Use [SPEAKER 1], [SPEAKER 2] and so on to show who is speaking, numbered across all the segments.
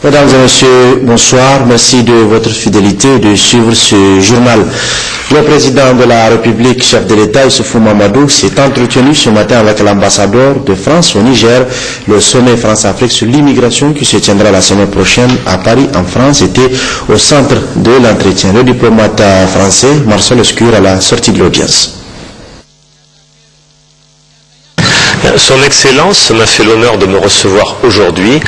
[SPEAKER 1] Mesdames et messieurs, bonsoir. Merci de votre fidélité et de suivre ce journal. Le président de la République, chef de l'État, Issoufou Mamadou, s'est entretenu ce matin avec l'ambassadeur de France au Niger. Le sommet France-Afrique sur l'immigration qui se tiendra la semaine prochaine à Paris, en France, était au centre de l'entretien. Le diplomate français, Marcel Escure, à la sortie de l'audience.
[SPEAKER 2] Son Excellence m'a fait l'honneur de me recevoir aujourd'hui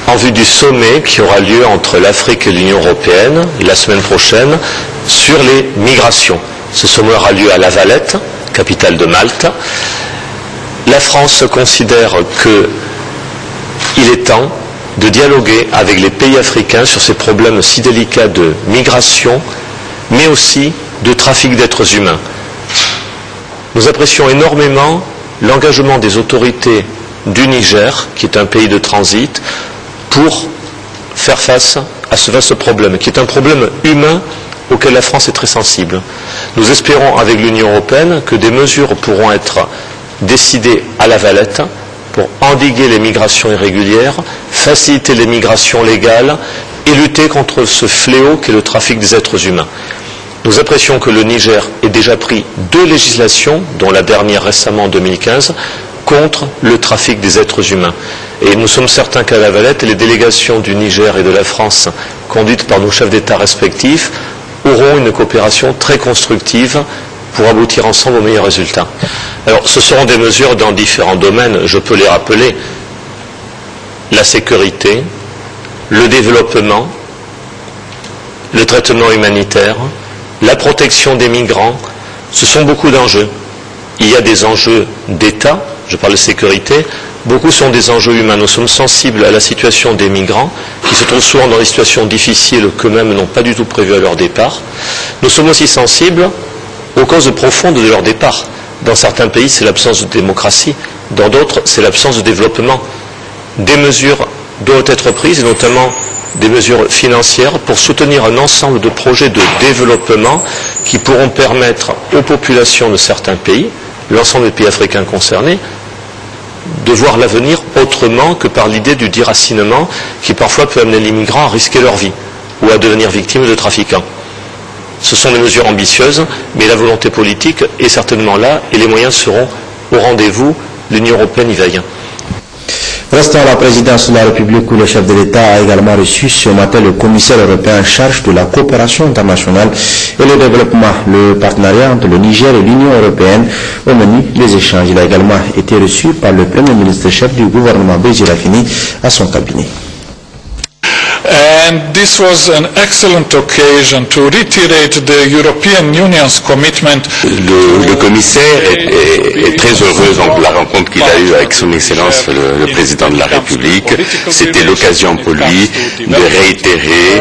[SPEAKER 2] en vue du sommet qui aura lieu entre l'Afrique et l'Union européenne la semaine prochaine sur les migrations. Ce sommet aura lieu à La Valette, capitale de Malte. La France considère qu'il est temps de dialoguer avec les pays africains sur ces problèmes si délicats de migration, mais aussi de trafic d'êtres humains. Nous apprécions énormément l'engagement des autorités du Niger, qui est un pays de transit, pour faire face à ce vaste problème, qui est un problème humain auquel la France est très sensible. Nous espérons avec l'Union européenne que des mesures pourront être décidées à La Valette pour endiguer les migrations irrégulières, faciliter les migrations légales et lutter contre ce fléau qu'est le trafic des êtres humains. Nous apprécions que le Niger ait déjà pris 2 législations, dont la dernière récemment en 2015, contre le trafic des êtres humains. Et nous sommes certains qu'à La Valette, les délégations du Niger et de la France, conduites par nos chefs d'État respectifs, auront une coopération très constructive pour aboutir ensemble aux meilleurs résultats. Alors, ce seront des mesures dans différents domaines, je peux les rappeler. La sécurité, le développement, le traitement humanitaire, la protection des migrants, ce sont beaucoup d'enjeux. Il y a des enjeux d'État, je parle de sécurité, beaucoup sont des enjeux humains. Nous sommes sensibles à la situation des migrants, qui se trouvent souvent dans des situations difficiles qu'eux-mêmes n'ont pas du tout prévues à leur départ. Nous sommes aussi sensibles aux causes profondes de leur départ. Dans certains pays, c'est l'absence de démocratie. Dans d'autres, c'est l'absence de développement. Des mesures doivent être prises, et notamment des mesures financières pour soutenir un ensemble de projets de développement qui pourront permettre aux populations de certains pays, l'ensemble des pays africains concernés, de voir l'avenir autrement que par l'idée du déracinement qui parfois peut amener les migrants à risquer leur vie ou à devenir victimes de trafiquants. Ce sont des mesures ambitieuses, mais la volonté politique est certainement là et les moyens seront au rendez-vous. L'Union européenne y veille.
[SPEAKER 1] Restant à la présidence de la République, où le chef de l'État a également reçu ce matin le commissaire européen en charge de la coopération internationale et le développement, le partenariat entre le Niger et l'Union européenne. Au menu, les échanges. Il a également été reçu par le Premier ministre chef du gouvernement Béji Rafini à son cabinet.
[SPEAKER 3] And this was an excellent occasion to reiterate the European Union's commitment.
[SPEAKER 4] Le commissaire est très heureux de la rencontre qu'il a eue avec son Excellence le président de la République. C'était l'occasion pour lui de réitérer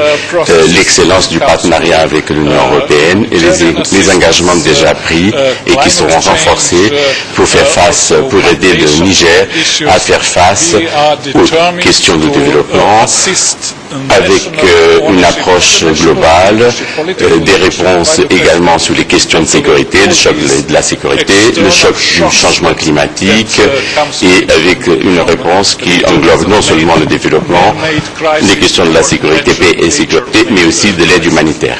[SPEAKER 4] l'excellence du partenariat avec l'Union européenne et les engagements déjà pris et qui seront renforcés pour faire face, pour aider le Niger à faire face aux questions de développement, avec une approche globale, des réponses également sur les questions de sécurité, le choc de la sécurité, le choc du changement climatique, et avec une réponse qui englobe non seulement le développement, les questions de la sécurité, paix et sécurité, mais aussi de l'aide humanitaire.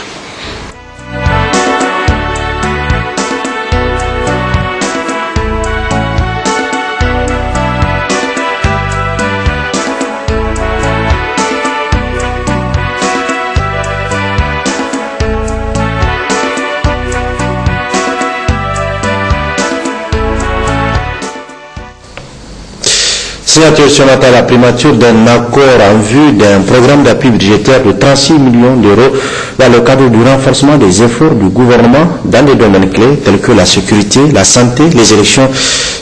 [SPEAKER 1] Signature ce matin la primature d'un accord en vue d'un programme d'appui budgétaire de 36 millions d'euros dans le cadre du renforcement des efforts du gouvernement dans des domaines clés tels que la sécurité, la santé, les élections.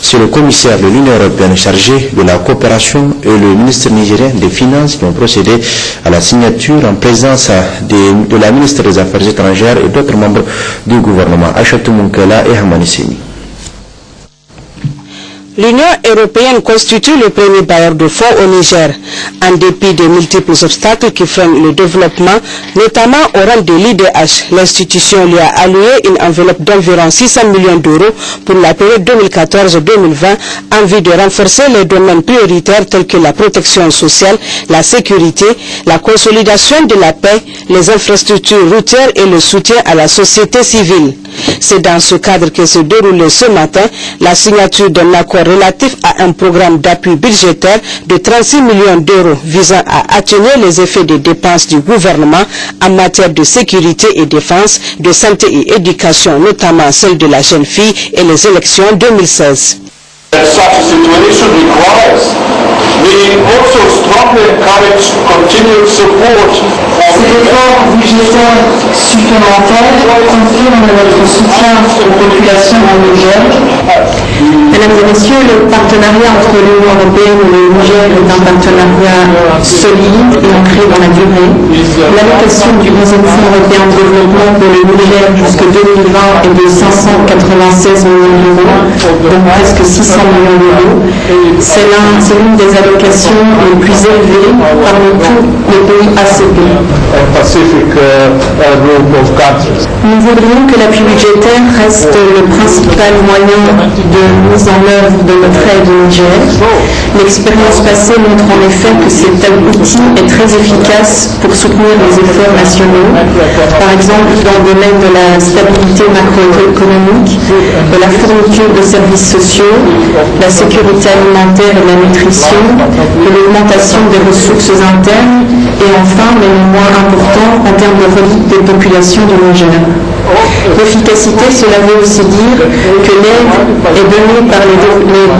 [SPEAKER 1] C'est le commissaire de l'Union européenne chargé de la coopération et le ministre nigérien des Finances qui ont procédé à la signature en présence de la ministre des Affaires étrangères et d'autres membres du gouvernement, Aïchatou Moukela et Hamani Seni.
[SPEAKER 5] L'Union européenne constitue le premier bailleur de fonds au Niger. En dépit des multiples obstacles qui freinent le développement, notamment au rang de l'IDH, l'institution lui a alloué une enveloppe d'environ 600 millions d'euros pour la période 2014-2020 en vue de renforcer les domaines prioritaires tels que la protection sociale, la sécurité, la consolidation de la paix, les infrastructures routières et le soutien à la société civile. C'est dans ce cadre que se déroulait ce matin la signature d'un accord relatif à un programme d'appui budgétaire de 36 millions d'euros visant à atténuer les effets des dépenses du gouvernement en matière de sécurité et défense, de santé et éducation, notamment celle de la jeune fille et les élections 2016.
[SPEAKER 6] We also strongly encourage continued support.
[SPEAKER 7] Cet effort budgétaire supplémentaire confirme notre soutien aux populations du Niger. Mesdames et messieurs, le partenariat entre l'Union européenne et le Niger est un partenariat solide et ancré dans la durée. L'allocation du 11e Fonds européen de développement pour le Niger jusqu'en 2020 est de 596 millions d'euros, donc presque 600 millions d'euros. C'est l'une des allocations les plus élevées parmi tous les pays ACP. Nous voudrions que l'appui budgétaire reste le principal moyen de mise en œuvre de notre aide au Niger. L'expérience passée montre en effet que cet outil est très efficace pour soutenir les efforts nationaux, par exemple dans le domaine de la stabilité macroéconomique, de la fourniture de services sociaux, la sécurité alimentaire et la nutrition, de l'augmentation des ressources internes et enfin, mais le moins important, en termes de relief des populations du Niger. L'efficacité, cela veut aussi dire que l'aide est donnée par les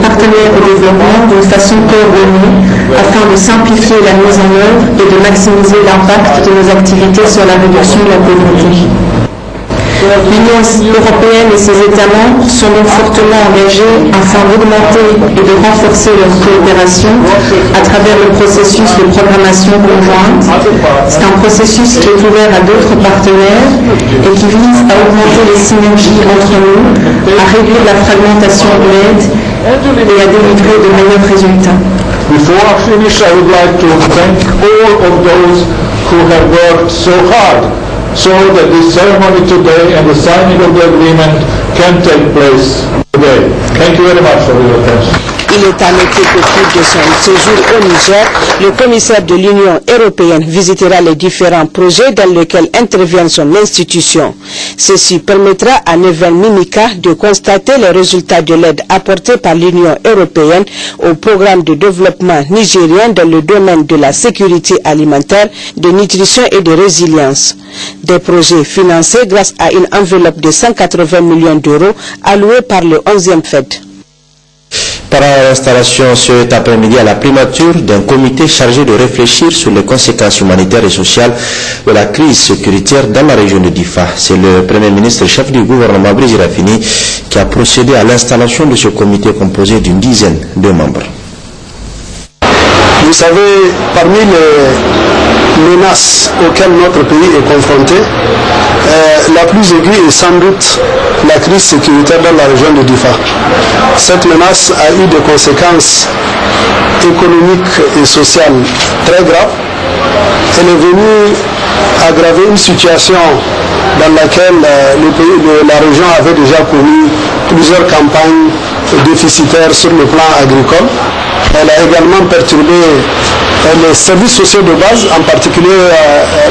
[SPEAKER 7] partenaires au développement d'une façon coordonnée afin de simplifier la mise en œuvre et de maximiser l'impact de nos activités sur la réduction de la pauvreté. L'Union européenne et ses États membres sont donc fortement engagés afin d'augmenter et de renforcer leur coopération à travers le processus de programmation conjointe. C'est un processus qui est ouvert à d'autres partenaires et qui vise à augmenter les synergies entre nous, à réduire la fragmentation de l'aide et à délivrer de meilleurs résultats.
[SPEAKER 6] Before I finish, I would like to thank all of those who have worked so hard so that this ceremony today and the signing of the agreement can take place today. Thank you very much for your attention.
[SPEAKER 5] Il est à noter qu'au cours de son séjour au Niger, le commissaire de l'Union européenne visitera les différents projets dans lesquels intervient son institution. Ceci permettra à Neven Mimika de constater les résultats de l'aide apportée par l'Union européenne au programme de développement nigérien dans le domaine de la sécurité alimentaire, de nutrition et de résilience. Des projets financés grâce à une enveloppe de 180 millions d'euros allouée par le 11e FED.
[SPEAKER 1] Par l'installation cet après-midi à la primature d'un comité chargé de réfléchir sur les conséquences humanitaires et sociales de la crise sécuritaire dans la région de Difa. C'est le Premier ministre chef du gouvernement Brice Rafini qui a procédé à l'installation de ce comité composé d'une dizaine de membres.
[SPEAKER 8] Vous savez, parmi les menaces auxquelles notre pays est confronté, la plus aiguë est sans doute la crise sécuritaire dans la région de Difa. Cette menace a eu des conséquences économiques et sociales très graves. Elle est venue aggraver une situation dans laquelle la région avait déjà connu plusieurs campagnes déficitaires sur le plan agricole. Elle a également perturbé les services sociaux de base, en particulier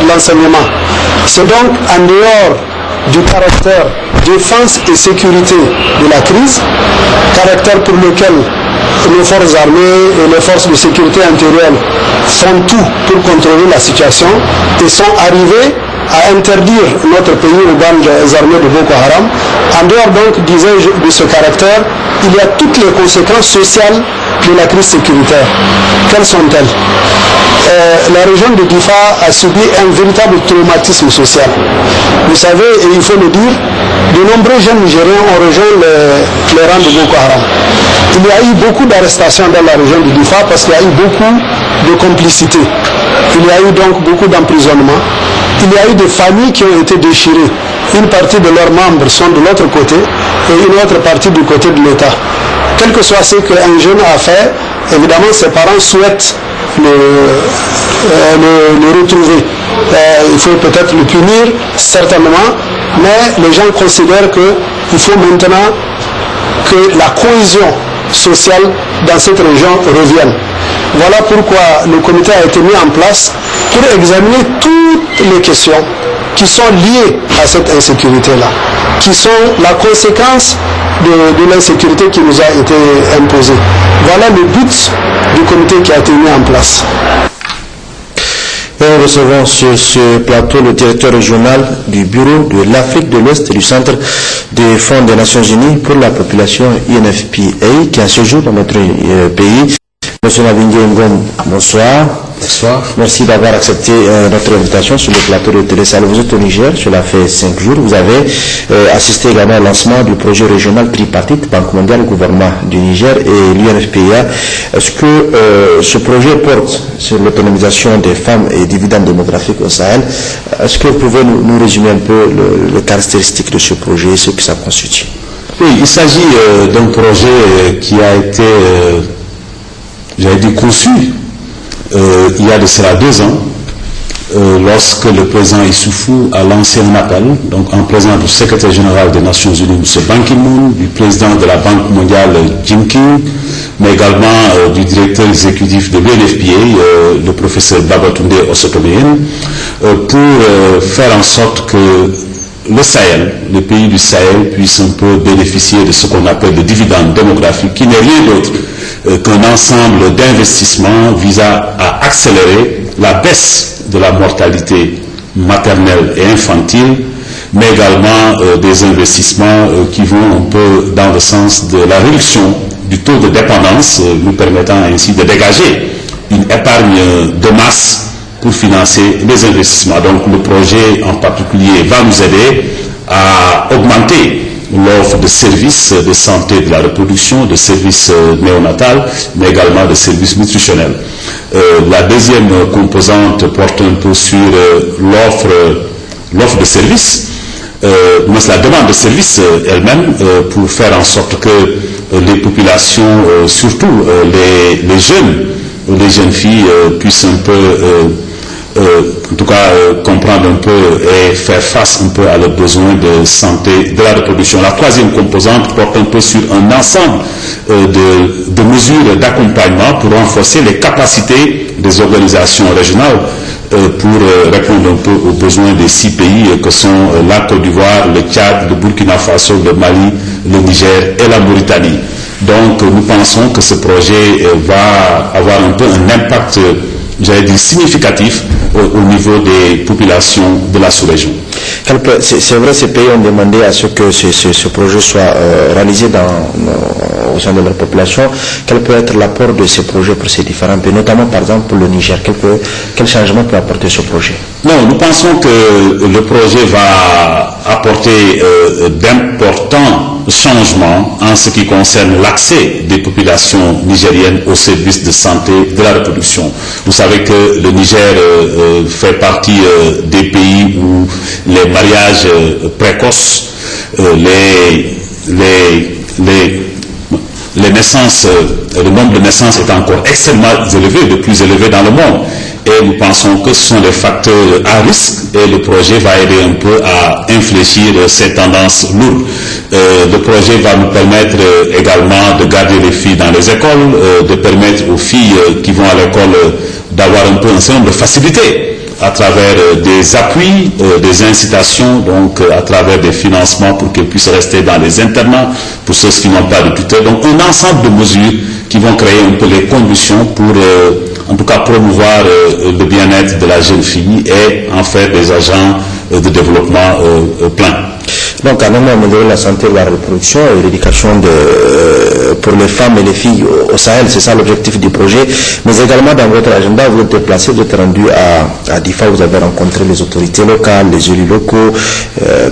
[SPEAKER 8] l'enseignement. C'est donc en dehors du caractère défense et sécurité de la crise, caractère pour lequel les forces armées et les forces de sécurité intérieure font tout pour contrôler la situation et sont arrivés à interdire notre pays aux bandes armées de Boko Haram. En dehors donc, disais-je, de ce caractère, il y a toutes les conséquences sociales de la crise sécuritaire. Quelles sont-elles? La région de Difa a subi un véritable traumatisme social. Vous savez, et il faut le dire, de nombreux jeunes Nigériens ont rejoint les rangs de Boko Haram. Il y a eu beaucoup d'arrestations dans la région de Difa parce qu'il y a eu beaucoup de complicité. Il y a eu donc beaucoup d'emprisonnement. Il y a eu des familles qui ont été déchirées. Une partie de leurs membres sont de l'autre côté et une autre partie du côté de l'État. quel que soit ce qu'un jeune a fait, évidemment ses parents souhaitent le retrouver. Il faut peut-être le punir, certainement, mais les gens considèrent qu'il faut maintenant que la cohésion sociale dans cette région revienne. Voilà pourquoi le comité a été mis en place pour examiner toutes les questions qui sont liées à cette insécurité-là, qui sont la conséquence de l'insécurité qui nous a été imposée. Voilà le but du comité qui a été mis en place.
[SPEAKER 1] Et nous recevons sur ce plateau le directeur régional du bureau de l'Afrique de l'Ouest et du Centre des Fonds des Nations Unies pour la population UNFPA qui a séjour dans notre pays. Monsieur Nabingue Ngom, bonsoir. Bonsoir. Merci d'avoir accepté notre invitation sur le plateau de Télé Sahel. Vous êtes au Niger, cela fait 5 jours. Vous avez assisté également au lancement du projet régional tripartite, Banque mondiale, gouvernement du Niger et l'UNFPA. Est-ce que ce projet porte sur l'autonomisation des femmes et dividendes démographiques au Sahel? Est-ce que vous pouvez nous résumer un peu les caractéristiques de ce projet et ce que ça constitue?
[SPEAKER 9] Oui, il s'agit d'un projet qui a été, j'avais dit, conçu il y a de cela 2 ans, lorsque le président Issoufou a lancé un appel, donc en présence du secrétaire général des Nations Unies, M. Ban Ki-moon, du président de la Banque mondiale, Jim King, mais également du directeur exécutif de l'UNFPA, le professeur Babatunde Osotomeyen, pour faire en sorte que le Sahel, les pays du Sahel puissent un peu bénéficier de ce qu'on appelle le dividende démographique, qui n'est rien d'autre qu'un ensemble d'investissements visant à accélérer la baisse de la mortalité maternelle et infantile, mais également des investissements qui vont un peu dans le sens de la réduction du taux de dépendance, nous permettant ainsi de dégager une épargne de masse pour financer les investissements. Donc le projet en particulier va nous aider à augmenter l'offre de services de santé de la reproduction, de services néonatales, mais également de services nutritionnels. La deuxième composante porte un peu sur l'offre de services, la demande de services elle-même, pour faire en sorte que les populations, surtout les jeunes filles, puissent un peu en tout cas comprendre un peu et faire face un peu à leurs besoins de santé de la reproduction. La troisième composante porte un peu sur un ensemble de mesures d'accompagnement pour renforcer les capacités des organisations régionales pour répondre un peu aux besoins des 6 pays que sont la Côte d'Ivoire, le Tchad, le Burkina Faso, le Mali, le Niger et la Mauritanie. Donc nous pensons que ce projet va avoir un peu un impact, j'allais dire, significatif au niveau des populations de la sous-région.
[SPEAKER 1] C'est vrai, ces pays ont demandé à ce que ce projet soit réalisé au sein de leur population. Quel peut être l'apport de ces projets pour ces différents pays, notamment par exemple pour le Niger? Quel changement peut apporter ce projet?
[SPEAKER 9] Non, nous pensons que le projet va apporter d'importants changements en ce qui concerne l'accès des populations nigériennes aux services de santé de la reproduction. Vous savez que le Niger fait partie des pays où les mariages précoces, les naissances, le nombre de naissances est encore extrêmement élevé, le plus élevé dans le monde. Et nous pensons que ce sont des facteurs à risque et le projet va aider un peu à infléchir ces tendances lourdes. Le projet va nous permettre également de garder les filles dans les écoles, de permettre aux filles qui vont à l'école d'avoir un peu un certain nombre de facilités à travers des appuis, des incitations, donc à travers des financements pour qu'elles puissent rester dans les internats pour ceux qui n'ont pas de tuteur. Donc un ensemble de mesures qui vont créer un peu les conditions pour en tout cas promouvoir le bien-être de la jeune fille et en faire des agents de développement plein.
[SPEAKER 1] Donc, à même améliorer la santé de la reproduction et l'éducation pour les femmes et les filles au Sahel, c'est ça l'objectif du projet. Mais également dans votre agenda, vous êtes déplacé, vous êtes rendu à Difa, vous avez rencontré les autorités locales, les élus locaux,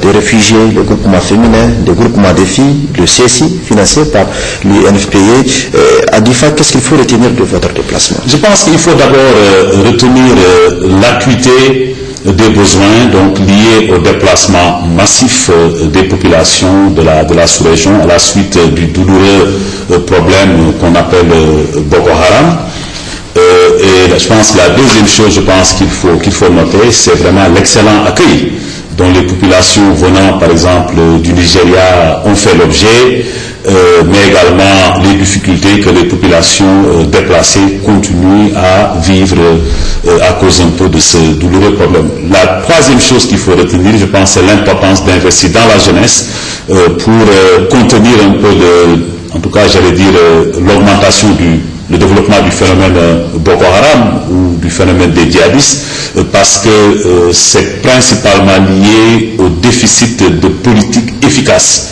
[SPEAKER 1] des réfugiés, le groupement féminin, le groupement des filles, le CSI, financé par l'UNFPA. À Difa, qu'est-ce qu'il faut retenir de votre déplacement?
[SPEAKER 9] Je pense qu'il faut d'abord retenir l'acuité des besoins donc liés au déplacement massif des populations de la sous-région à la suite du douloureux problème qu'on appelle Boko Haram. Et je pense que la deuxième chose, qu'il faut noter, c'est vraiment l'excellent accueil dont les populations venant par exemple du Nigeria ont fait l'objet, mais également les difficultés que les populations déplacées continuent à vivre à cause un peu de ce douloureux problème. La troisième chose qu'il faut retenir, je pense, c'est l'importance d'investir dans la jeunesse pour contenir un peu en tout cas j'allais dire l'augmentation le développement du phénomène Boko Haram ou du phénomène des djihadistes, parce que c'est principalement lié au déficit de politique efficace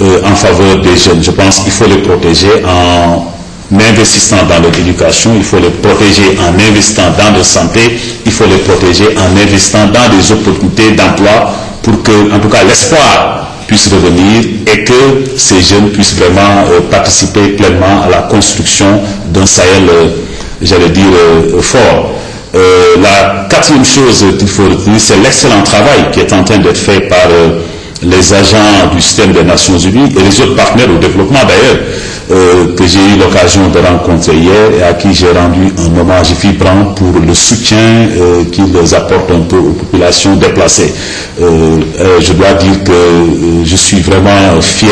[SPEAKER 9] en faveur des jeunes. Je pense qu'il faut les protéger en investissant dans l'éducation, il faut les protéger en investissant dans la santé, il faut les protéger en investissant dans des opportunités d'emploi pour que, en tout cas, l'espoir puisse revenir et que ces jeunes puissent vraiment participer pleinement à la construction d'un Sahel, j'allais dire, fort. La quatrième chose qu'il faut retenir, c'est l'excellent travail qui est en train d'être fait par les agents du système des Nations Unies et les autres partenaires au développement d'ailleurs, que j'ai eu l'occasion de rencontrer hier et à qui j'ai rendu un hommage vibrant pour le soutien qu'ils apportent un peu aux populations déplacées. Je dois dire que je suis vraiment fier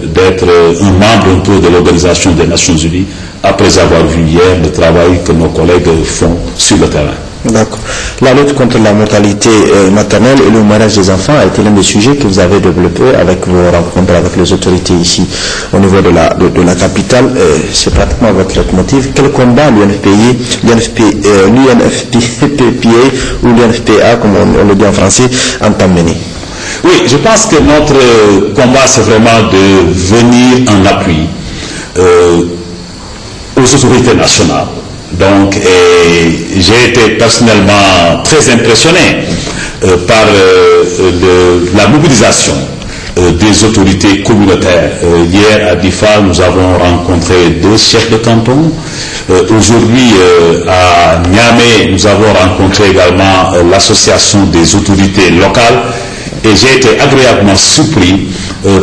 [SPEAKER 9] d'être un membre un peu de l'Organisation des Nations Unies après avoir vu hier le travail que nos collègues font sur le terrain.
[SPEAKER 1] D'accord. La lutte contre la mortalité maternelle et le mariage des enfants a été l'un des sujets que vous avez développé avec vos rencontres avec les autorités ici au niveau de la capitale. C'est pratiquement votre leitmotiv. Quel combat l'UNFPA ou l'UNFPA, comme on le dit en français, entend mener?
[SPEAKER 9] Oui, je pense que notre combat, c'est vraiment de venir en appui aux autorités nationales. Donc, j'ai été personnellement très impressionné par la mobilisation des autorités communautaires. Hier à Difa, nous avons rencontré 2 chefs de canton. Aujourd'hui, à Niamey, nous avons rencontré également l'association des autorités locales. Et j'ai été agréablement surpris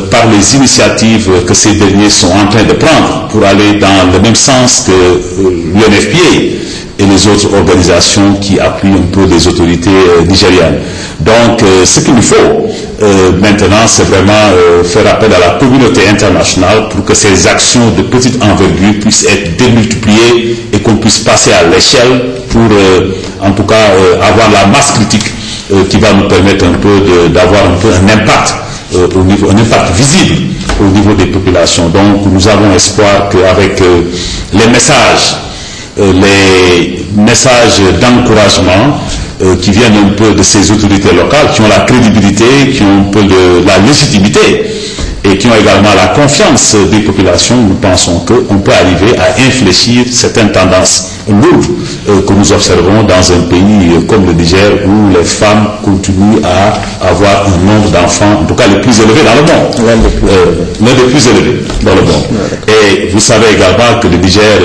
[SPEAKER 9] par les initiatives que ces derniers sont en train de prendre pour aller dans le même sens que l'UNFPA et les autres organisations qui appuient un peu les autorités nigérianes. Donc, ce qu'il nous faut maintenant, c'est vraiment faire appel à la communauté internationale pour que ces actions de petite envergure puissent être démultipliées et qu'on puisse passer à l'échelle pour, en tout cas, avoir la masse critique qui va nous permettre un peu d'avoir un peu un impact un impact visible au niveau des populations. Donc nous avons espoir qu'avec les messages d'encouragement qui viennent un peu de ces autorités locales, qui ont la crédibilité, qui ont un peu la légitimité et qui ont également la confiance des populations, nous pensons qu'on peut arriver à infléchir certaines tendances lourdes que nous observons dans un pays comme le Niger, où les femmes continuent à avoir un nombre d'enfants, en tout cas les plus élevés dans le monde. L'un des plus élevés dans le monde. Et vous savez également que le Niger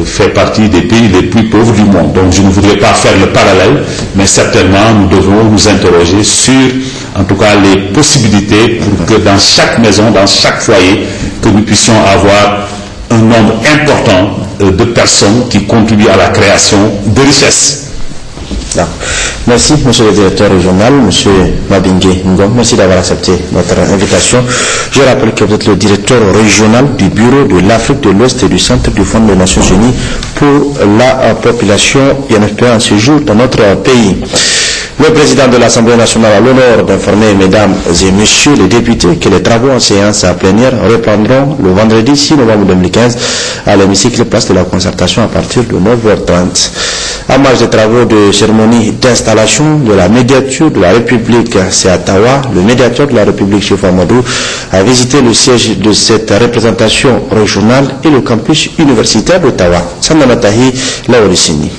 [SPEAKER 9] fait partie des pays les plus pauvres du monde. Donc je ne voudrais pas faire le parallèle, mais certainement nous devons nous interroger sur, en tout cas, les possibilités pour que dans chaque maison, dans chaque foyer, que nous puissions avoir un nombre important de personnes qui contribuent à la création de richesses.
[SPEAKER 1] Merci, monsieur le directeur régional, monsieur Mabingue Ngom. Merci d'avoir accepté notre invitation. Je rappelle que vous êtes le directeur régional du bureau de l'Afrique de l'Ouest et du Centre du Fonds des Nations Unies pour la population UNFPA en séjour dans notre pays. Le président de l'Assemblée nationale a l'honneur d'informer, mesdames et messieurs les députés, que les travaux en séance à plénière reprendront le vendredi 6 novembre 2015 à l'hémicycle place de la concertation à partir de 9h30. En marge des travaux de cérémonie d'installation de la médiature de la République, c'est à Ottawa, le médiateur de la République, Chef Amadou, a visité le siège de cette représentation régionale et le campus universitaire d'Ottawa. Sandana Tahi, Laurissini.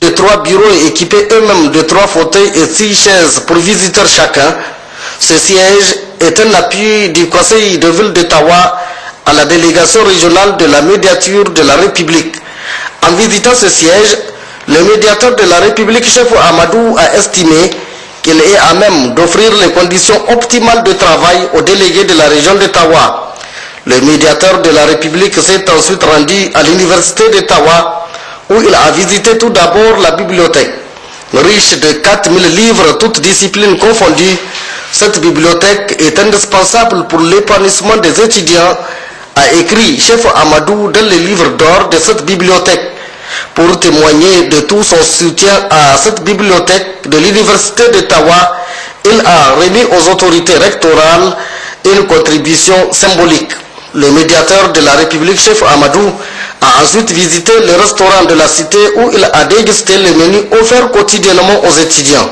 [SPEAKER 10] Les 3 bureaux équipés eux-mêmes de 3 fauteuils et 6 chaises pour visiteurs chacun. Ce siège est un appui du Conseil de ville d'Ottawa à la délégation régionale de la médiature de la République. En visitant ce siège, le médiateur de la République, chef Amadou, a estimé qu'il est à même d'offrir les conditions optimales de travail aux délégués de la région de Tawa. Le médiateur de la République s'est ensuite rendu à l'université de Tawa, où il a visité tout d'abord la bibliothèque. Riche de 4000 livres, toutes disciplines confondues, cette bibliothèque est indispensable pour l'épanouissement des étudiants, a écrit chef Amadou dans les livres d'or de cette bibliothèque. Pour témoigner de tout son soutien à cette bibliothèque de l'université de Tawa, il a remis aux autorités rectorales une contribution symbolique. Le médiateur de la République, chef Amadou, a ensuite visité le restaurant de la cité où il a dégusté le menu offert quotidiennement aux étudiants.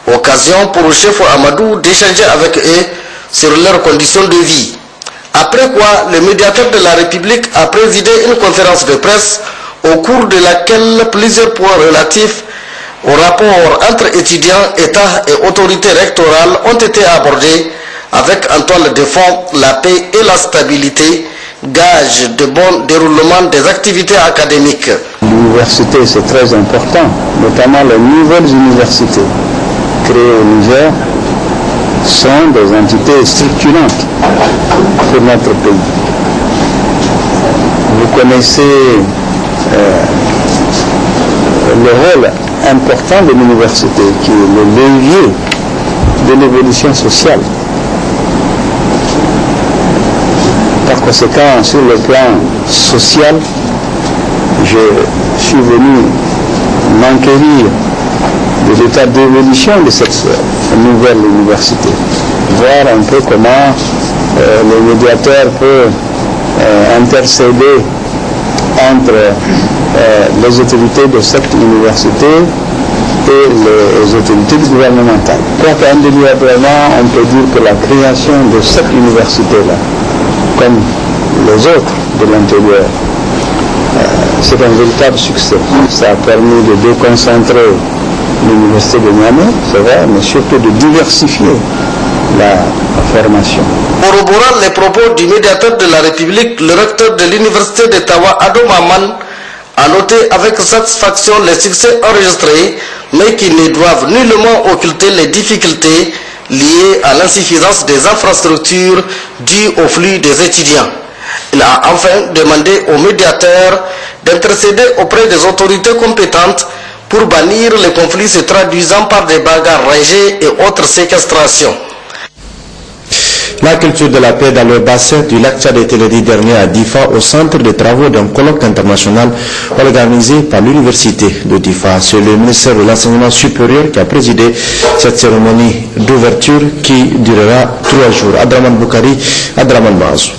[SPEAKER 10] Occasion pour le chef Amadou d'échanger avec eux sur leurs conditions de vie. Après quoi, le médiateur de la République a présidé une conférence de presse au cours de laquelle plusieurs points relatifs au rapport entre étudiants, État et autorités rectorales ont été abordés avec en toile de fond la paix et la stabilité, gage de bon déroulement des activités académiques.
[SPEAKER 11] L'université, c'est très important, notamment les nouvelles universités créées au Niger sont des entités structurantes pour notre pays. Vous connaissez le rôle important de l'université qui est le levier de l'évolution sociale. Par conséquent, sur le plan social, je suis venu m'enquérir de l'état d'évolution de cette nouvelle université, voir un peu comment le médiateur peut intercéder entre les autorités de cette université et les autorités gouvernementales. Je crois qu'indéniablement, on peut dire que la création de cette université-là, comme les autres de l'intérieur, c'est un véritable succès. Ça a permis de déconcentrer l'université de Niamey, c'est vrai, mais surtout de diversifier la formation.
[SPEAKER 10] Corroborant les propos du médiateur de la République, le recteur de l'université de Tawa, Ado Maman, a noté avec satisfaction les succès enregistrés, mais qui ne doivent nullement occulter les difficultés liées à l'insuffisance des infrastructures dues au flux des étudiants. Il a enfin demandé au médiateur d'intercéder auprès des autorités compétentes pour bannir les conflits se traduisant par des bagarres rangées et autres séquestrations.
[SPEAKER 1] La culture de la paix dans le bassin du lac Tchad était lundi dernier à Difa au centre de travaux d'un colloque international organisé par l'université de Difa. C'est le ministère de l'Enseignement supérieur qui a présidé cette cérémonie d'ouverture qui durera 3 jours. Adraman Boukari, Adraman Mazou.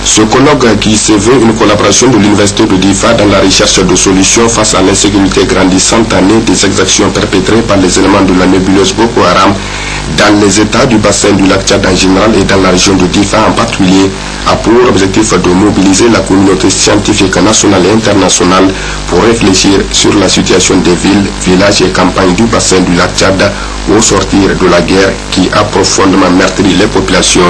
[SPEAKER 12] Ce colloque qui se veut une collaboration de l'université de Difa dans la recherche de solutions face à l'insécurité grandissante née des exactions perpétrées par les éléments de la nébuleuse Boko Haram dans les États du bassin du lac Tchad en général et dans la région de Difa en particulier, a pour objectif de mobiliser la communauté scientifique nationale et internationale pour réfléchir sur la situation des villes, villages et campagnes du bassin du lac Tchad au sortir de la guerre qui a profondément meurtri les populations.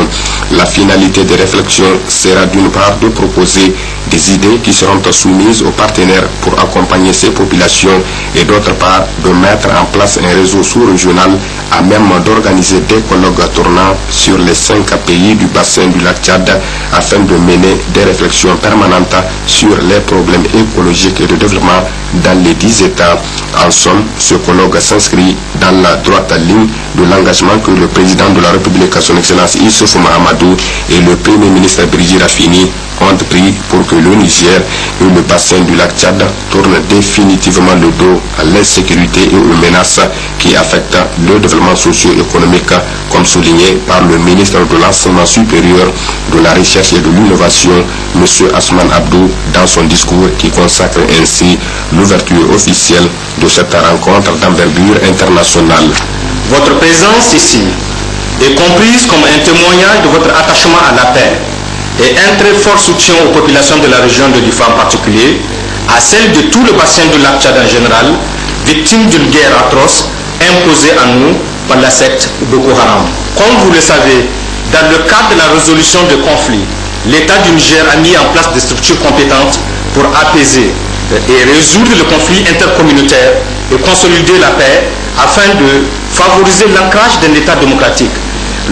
[SPEAKER 12] La finalité des réflexions sera d'une part de proposer des idées qui seront soumises aux partenaires pour accompagner ces populations et d'autre part de mettre en place un réseau sous-régional à même d'organiser des colloques tournants sur les 5 pays du bassin du lac Tchad afin de mener des réflexions permanentes sur les problèmes écologiques et de développement dans les 10 États. En somme, ce colloque s'inscrit dans la droite ligne de l'engagement que le président de la République, son Excellence Issoufou Mahamadou, et le Premier ministre Birji Rafini ont pris pour que le Niger et le bassin du lac Tchad tournent définitivement le dos à l'insécurité et aux menaces qui affectent le développement socio-économique, comme souligné par le ministre de l'Enseignement supérieur, de la Recherche et de l'Innovation, M. Asman Abdou, dans son discours qui consacre ainsi l'ouverture officielle de cette rencontre d'envergure internationale.
[SPEAKER 13] Votre présence ici est comprise comme un témoignage de votre attachement à la paix et un très fort soutien aux populations de la région de Difa en particulier, à celles de tout le bassin du lac Tchad en général, victimes d'une guerre atroce imposée à nous par la secte Boko Haram. Comme vous le savez, dans le cadre de la résolution de conflits, l'État du Niger a mis en place des structures compétentes pour apaiser et résoudre le conflit intercommunautaire et consolider la paix afin de favoriser l'ancrage d'un État démocratique.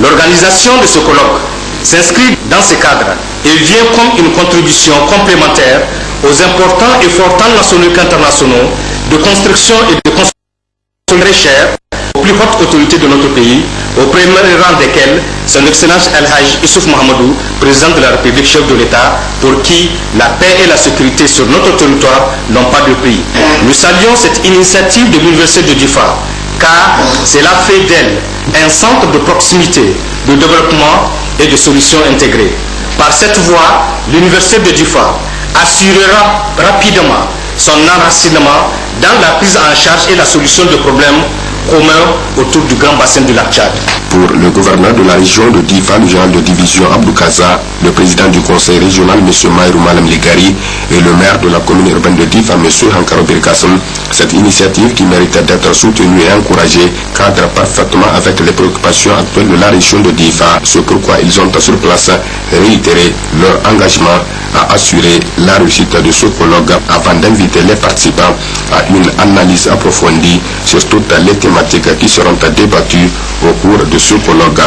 [SPEAKER 13] L'organisation de ce colloque s'inscrit dans ce cadre et vient comme une contribution complémentaire aux importants efforts tant nationaux qu'internationaux de construction et de construction très chers aux plus hautes autorités de notre pays, au premier rang desquelles son Excellence El-Hajj Issouf Mahamadou, président de la République, chef de l'État, pour qui la paix et la sécurité sur notre territoire n'ont pas de prix. Nous saluons cette initiative de l'Université de Difa, car cela fait d'elle un centre de proximité, de développement et de solutions intégrées. Par cette voie, l'Université de Difa assurera rapidement son enracinement dans la prise en charge et la solution de problèmes communs autour du grand bassin du lac Tchad.
[SPEAKER 12] Pour le gouverneur de la région de Difa, le général de division Abdou Kaza, le président du conseil régional, M. Maïrou Malem Ligari, et le maire de la commune urbaine de Difa, M. Hankaro Birkassem, cette initiative qui mérite d'être soutenue et encouragée cadre parfaitement avec les préoccupations actuelles de la région de Difa. C'est pourquoi ils ont sur place réitéré leur engagement à assurer la réussite de ce colloque avant d'inviter les participants à une analyse approfondie sur toutes les thématiques qui seront débattues au cours de ce colloque.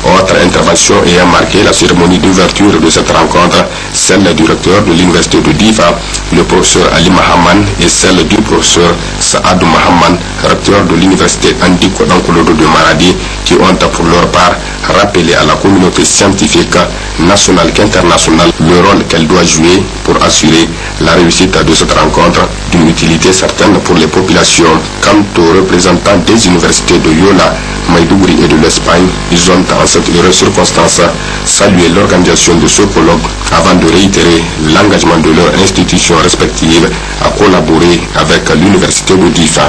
[SPEAKER 12] Autre intervention ayant marqué la cérémonie d'ouverture de cette rencontre, celle du recteur de l'université de Difa, le professeur Ali Mahaman, et celle du professeur Saadou Mahaman, recteur de l'université Andiko Dankolodo de Maradi, qui ont pour leur part rappelé à la communauté scientifique nationale qu'internationale le rôle qu'elle doit jouer pour assurer la réussite de cette rencontre d'une utilité certaine pour les populations. Quant aux représentants des universités de Yola, Maïdougouri et de l'Espagne, ils ont en cette heureuse circonstance salué l'organisation de ce colloque avant de réitérer l'engagement de leurs institutions respectives à collaborer avec l'université de Difa.